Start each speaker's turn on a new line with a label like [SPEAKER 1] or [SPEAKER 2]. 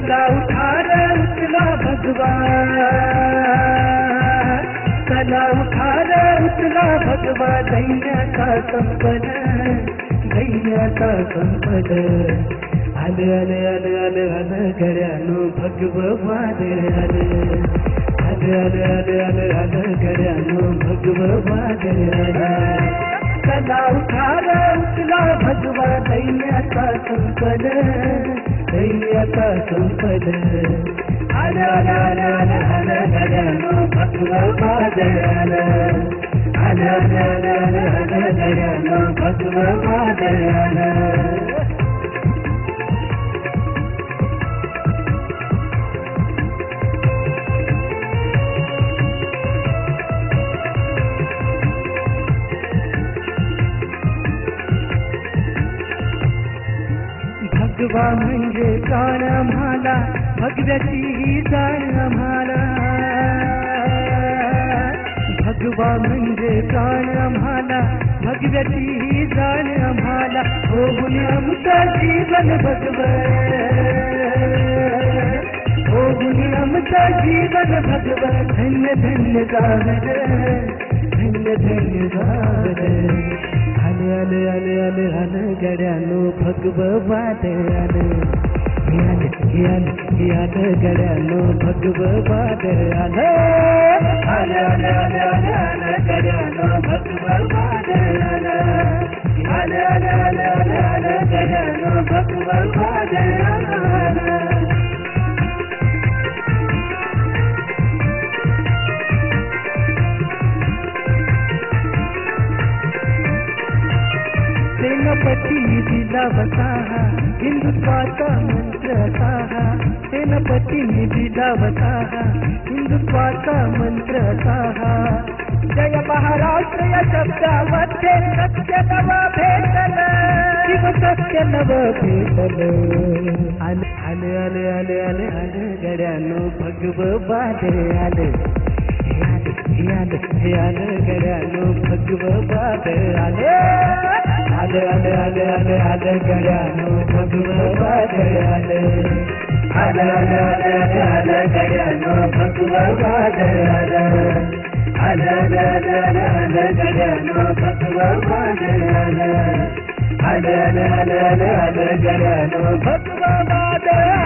[SPEAKER 1] चला उठा रे उठला भगवान, चला उठा रे उठला भगवान, दैन्याचा संपद, दैन्याचा संपद. आलं आलं आलं आलं आलं गड्यानो भगवान आलं, आलं आलं आलं आलं आलं गड्यानो भगवान आलं. चला उठा रे उठला भगवान, दैन्याचा संपद, दैन्याचा संपद. आलं आलं आलं आलं आलं गड्यानो भगवान आलं, आलं आलं आलं आलं आलं गड्यानो भगवान आलं. भगवा म्हणजे प्राण आम्हाला, भगव्याची ही जाण आम्हाला. भगवा म्हणजे प्राण आम्हाला, भगव्याची ही जाण आम्हाला. होऊन आमचं जीवन भगवं, होऊन आमचं जीवन भगवं. धन्य धन्य गावर, धन्य धन्य गावर. आले आले आले आले आले गड्यानो भगवान आलं, हे आलं हे आलं हे आलं गड्यानो भगवान आलं. आलं आलं आलं आलं आलं गड्यानो भगवान आलं, आलं आलं आलं आलं आलं गड्यानो भगवान आलं. सेनापती दिला वसाहा, हिंदुत्वाचा मंत्र असाहा. सेनापती दिला वसाहा, हिंदुत्वाचा मंत्र असाहा. जय महाराष्ट्र या शब्दामध्ये सत्य नव भेटलं, शिव सत्य नव भेटलं. आले आले आले आले आले आले गड्यानो भगवान आलं, हे आलं हे आलं गड्यानो भगवान आलं. आलं आलं आलं आलं आलं गड्यानो भगवान आलं, आलं आलं आलं आलं आलं गड्यानो भगवान आलं, आलं आलं आलं आलं आलं गड्यानो भगवान आलं, आलं आलं आलं आलं आलं गड्यानो भगवान आलं.